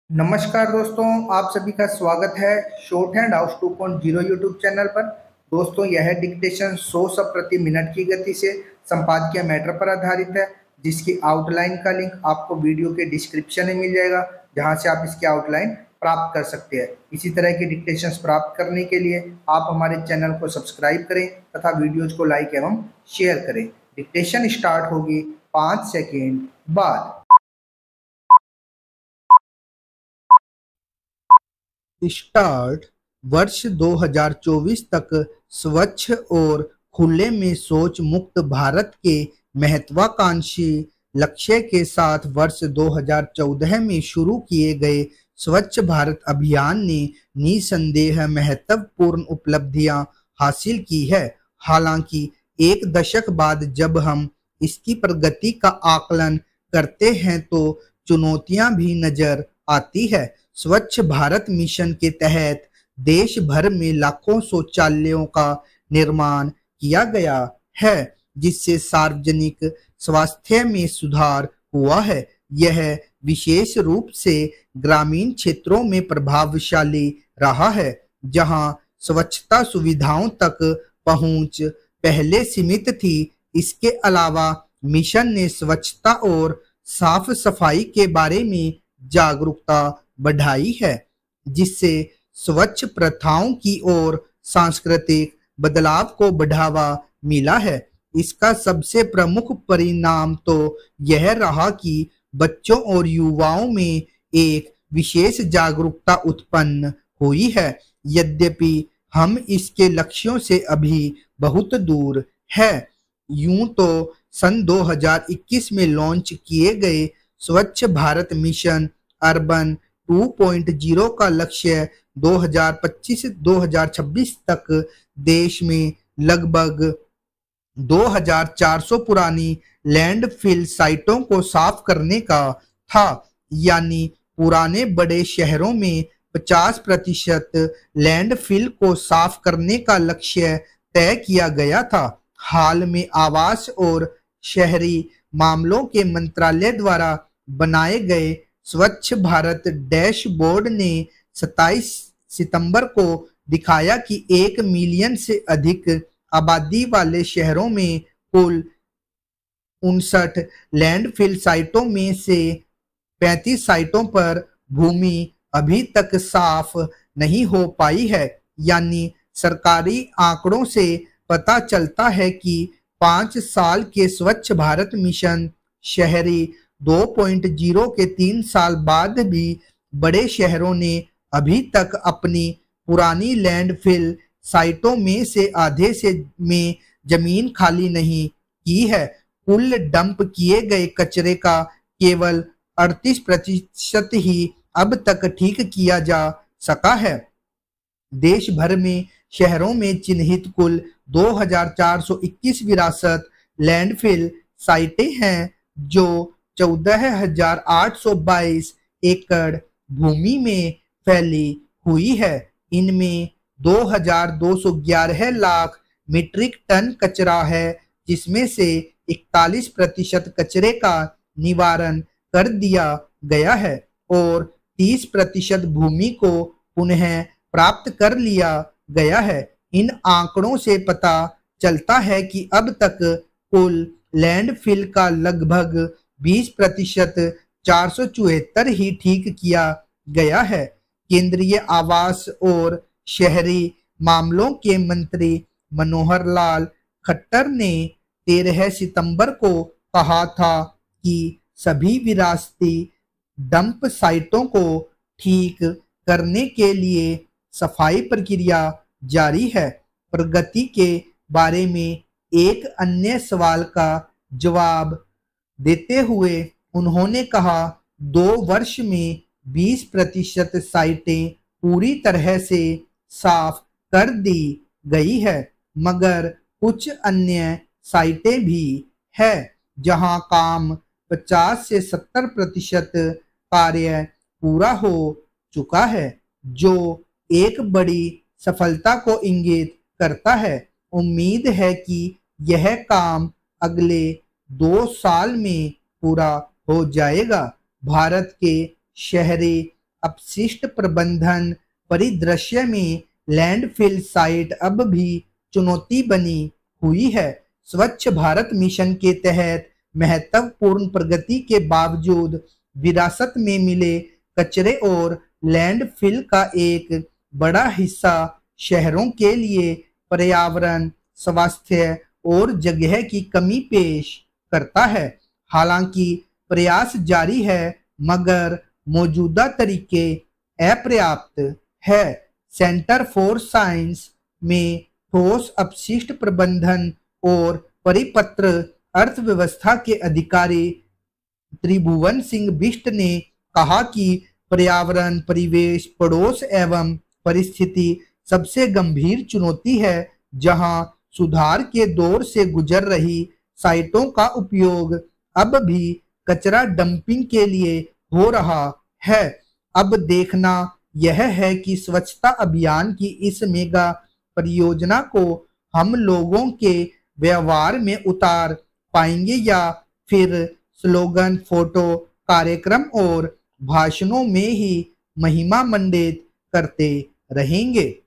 नमस्कार दोस्तों, आप सभी का स्वागत है short hand house 2.0 YouTube channel पर। दोस्तों, यह डिक्टेशन 100 शब्द प्रति मिनट की गति से संपादकीय मैटर पर आधारित है, जिसकी आउटलाइन का लिंक आपको वीडियो के डिस्क्रिप्शन में मिल जाएगा, जहां से आप इसकी आउटलाइन प्राप्त कर सकते हैं। इसी तरह के डिक्टेशंस प्राप्त करने के लिए आप हमारे चैनल को सब्सक्राइब करें तथा वीडियोज को लाइक एवं शेयर करें। डिक्टेशन स्टार्ट होगी 5 सेकेंड बाद। स्टार्ट। वर्ष 2024 तक स्वच्छ और खुले में शौच मुक्त भारत के महत्वाकांक्षी लक्ष्य के साथ वर्ष 2014 में शुरू किए गए स्वच्छ भारत अभियान ने निसंदेह महत्वपूर्ण उपलब्धियां हासिल की है। हालांकि एक दशक बाद जब हम इसकी प्रगति का आकलन करते हैं तो चुनौतियां भी नजर आती है। स्वच्छ भारत मिशन के तहत देश भर में लाखों शौचालयों का निर्माण किया गया है, जिससे सार्वजनिक स्वास्थ्य में सुधार हुआ है। यह विशेष रूप से ग्रामीण क्षेत्रों में प्रभावशाली रहा है, जहां स्वच्छता सुविधाओं तक पहुंच पहले सीमित थी। इसके अलावा मिशन ने स्वच्छता और साफ सफाई के बारे में जागरूकता बढ़ाई है, जिससे स्वच्छ प्रथाओं की ओर सांस्कृतिक बदलाव को बढ़ावा मिला है। इसका सबसे प्रमुख परिणाम तो यह रहा कि बच्चों और युवाओं में एक विशेष जागरूकता उत्पन्न हुई है। यद्यपि हम इसके लक्ष्यों से अभी बहुत दूर है। यूं तो सन 2021 में लॉन्च किए गए स्वच्छ भारत मिशन अर्बन 2.0 का लक्ष्य 2025-2026 तक देश में लगभग 2400 पुरानी लैंडफिल साइटों को साफ करने का था। यानी पुराने बड़े शहरों में 50% लैंडफिल को साफ करने का लक्ष्य तय किया गया था। हाल में आवास और शहरी मामलों के मंत्रालय द्वारा बनाए गए स्वच्छ भारत डैशबोर्ड ने 27 सितंबर को दिखाया कि 1 मिलियन से अधिक आबादी वाले शहरों में कुल 59 लैंडफिल साइटों में से 35 साइटों पर भूमि अभी तक साफ नहीं हो पाई है। यानी सरकारी आंकड़ों से पता चलता है कि 5 साल के स्वच्छ भारत मिशन शहरी 2.0 के 3 साल बाद भी बड़े शहरों ने अभी तक अपनी पुरानी लैंडफिल साइटों में से आधे से में जमीन खाली नहीं की है। कुल डंप किए गए कचरे का केवल 38% ही अब तक ठीक किया जा सका है। देश भर में शहरों में चिन्हित कुल 2421 विरासत लैंडफिल साइटें हैं, जो 14,822 एकड़ भूमि में फैली हुई है। इनमें 2,211 लाख मीट्रिक टन कचरा है, जिसमें से 41% कचरे का निवारण कर दिया गया है और 30% भूमि को पुनः प्राप्त कर लिया गया है। इन आंकड़ों से पता चलता है कि अब तक कुल लैंडफिल का लगभग 20% 474 ही ठीक किया गया है। केंद्रीय आवास और शहरी मामलों के मंत्री मनोहर लाल खट्टर ने 13 सितंबर को कहा था कि सभी विरासती डंप साइटों को ठीक करने के लिए सफाई प्रक्रिया जारी है। प्रगति के बारे में एक अन्य सवाल का जवाब देते हुए उन्होंने कहा, 2 वर्ष में 20% साइटें पूरी तरह से साफ कर दी गई है, मगर कुछ अन्य साइटें भी है जहां काम 50 से 70% कार्य पूरा हो चुका है, जो एक बड़ी सफलता को इंगित करता है। उम्मीद है कि यह काम अगले 2 साल में पूरा हो जाएगा। भारत के शहरी अपशिष्ट प्रबंधन परिदृश्य में लैंडफिल साइट अब भी चुनौती बनी हुई है। स्वच्छ भारत मिशन के तहत महत्वपूर्ण प्रगति के बावजूद विरासत में मिले कचरे और लैंडफिल का एक बड़ा हिस्सा शहरों के लिए पर्यावरण, स्वास्थ्य और जगह की कमी पेश करता है। हालांकि प्रयास जारी है, मगर मौजूदा तरीके अपर्याप्त है। सेंटर फॉर साइंस में ठोस अपशिष्ट प्रबंधन और परिपत्र अर्थव्यवस्था के अधिकारी त्रिभुवन सिंह बिष्ट ने कहा कि पर्यावरण, परिवेश, पड़ोस एवं परिस्थिति सबसे गंभीर चुनौती है, जहां सुधार के दौर से गुजर रही साइटों का उपयोग अब भी कचरा डंपिंग के लिए हो रहा है। अब देखना यह है कि स्वच्छता अभियान की इस मेगा परियोजना को हम लोगों के व्यवहार में उतार पाएंगे या फिर स्लोगन, फोटो, कार्यक्रम और भाषणों में ही महिमा मंडित करते रहेंगे।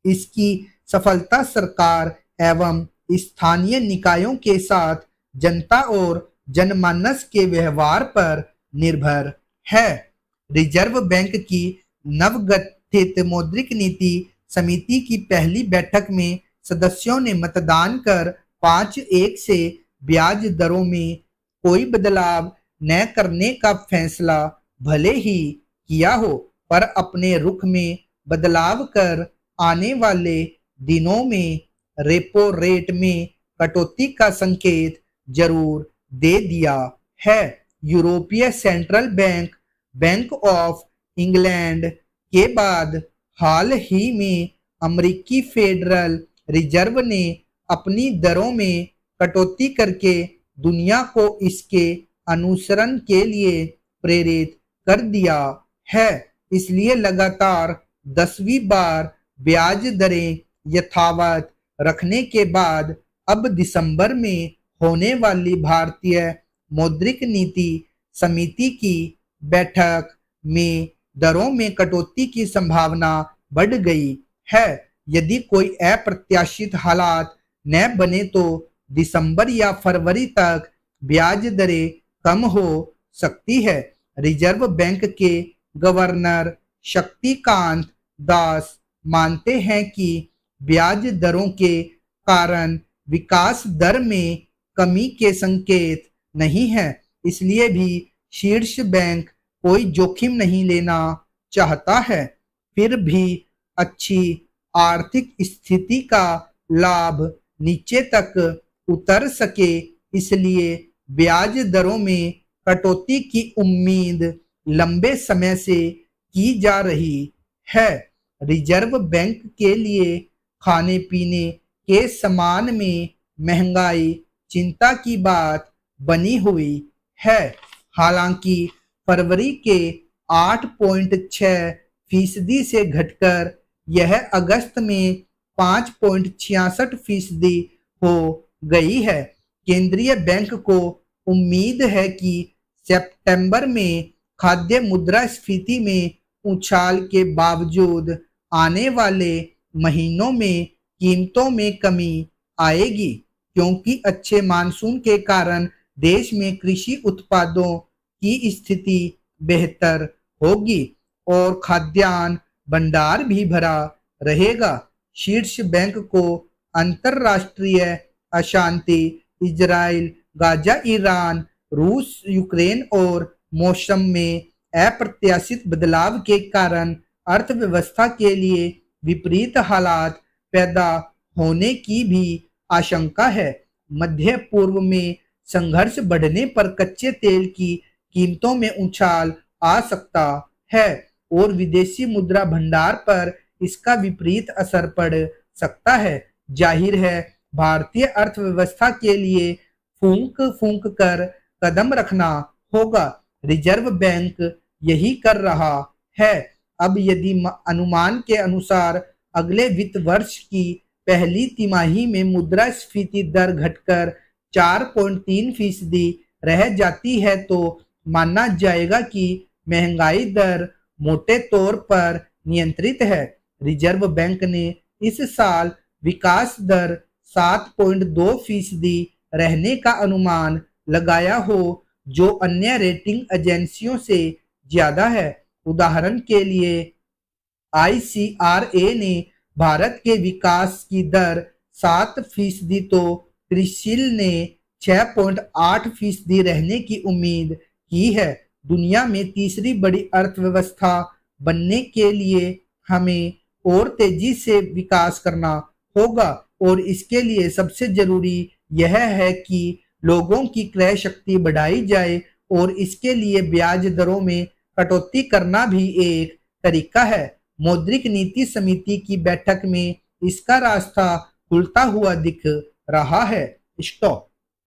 इसकी सफलता सरकार एवं स्थानीय निकायों के साथ जनता और जनमानस के व्यवहार पर निर्भर है। रिजर्व बैंक की नवगठित मौद्रिक नीति समिति की पहली बैठक में सदस्यों ने मतदान कर 5-1 से ब्याज दरों में कोई बदलाव न करने का फैसला भले ही किया हो, पर अपने रुख में बदलाव कर आने वाले दिनों में रेपो रेट में कटौती का संकेत जरूर दे दिया है। यूरोपीय central bank, bank of England के बाद हाल ही में अमेरिकी फेडरल रिजर्व ने अपनी दरों में कटौती करके दुनिया को इसके अनुसरण के लिए प्रेरित कर दिया है। इसलिए लगातार 10वीं बार ब्याज दरें यथावत रखने के बाद अब दिसंबर में होने वाली भारतीय मौद्रिक नीति समिति की बैठक में दरों में कटौती की संभावना बढ़ गई है। यदि कोई अप्रत्याशित हालात न बने तो दिसंबर या फरवरी तक ब्याज दरें कम हो सकती है। रिजर्व बैंक के गवर्नर शक्तिकांत दास मानते हैं कि ब्याज दरों के कारण विकास दर में कमी के संकेत नहीं है, इसलिए भी शीर्ष बैंक कोई जोखिम नहीं लेना चाहता है। फिर भी अच्छी आर्थिक स्थिति का लाभ नीचे तक उतर सके, इसलिए ब्याज दरों में कटौती की उम्मीद लंबे समय से की जा रही है। रिजर्व बैंक के लिए खाने पीने के सामान में महंगाई चिंता की बात बनी हुई है। हालांकि फरवरी के 8.6% से घटकर यह अगस्त में 5.66% हो गई है। केंद्रीय बैंक को उम्मीद है कि सितंबर में खाद्य मुद्रास्फीति में उछाल के बावजूद आने वाले महीनों में कीमतों में कमी आएगी, क्योंकि अच्छे मानसून के कारण देश में कृषि उत्पादों की स्थिति बेहतर होगी और खाद्यान्न भंडार भी भरा रहेगा। शीर्ष बैंक को अंतरराष्ट्रीय अशांति, इजराइल, गाजा, ईरान, रूस, यूक्रेन और मौसम में अप्रत्याशित बदलाव के कारण अर्थव्यवस्था के लिए विपरीत हालात पैदा होने की भी आशंका है। मध्य पूर्व में संघर्ष बढ़ने पर कच्चे तेल की कीमतों में उछाल आ सकता है और विदेशी मुद्रा भंडार पर इसका विपरीत असर पड़ सकता है। जाहिर है भारतीय अर्थव्यवस्था के लिए फूंक फूंक कर कदम रखना होगा। रिजर्व बैंक यही कर रहा है। अब यदि अनुमान के अनुसार अगले वित्त वर्ष की पहली तिमाही में मुद्रास्फीति दर घटकर 4.3% रह जाती है तो माना जाएगा कि महंगाई दर मोटे तौर पर नियंत्रित है। रिजर्व बैंक ने इस साल विकास दर 7.2% रहने का अनुमान लगाया हो, जो अन्य रेटिंग एजेंसियों से ज्यादा है। उदाहरण के लिए ICRA ने भारत के विकास की दर 7% तो क्रिसिल ने 6.8% रहने की उम्मीद की है। दुनिया में तीसरी बड़ी अर्थव्यवस्था बनने के लिए हमें और तेजी से विकास करना होगा, और इसके लिए सबसे जरूरी यह है कि लोगों की क्रय शक्ति बढ़ाई जाए, और इसके लिए ब्याज दरों में कटौती करना भी एक तरीका है। मौद्रिक नीति समिति की बैठक में इसका रास्ता खुलता हुआ दिख रहा है। स्टॉप।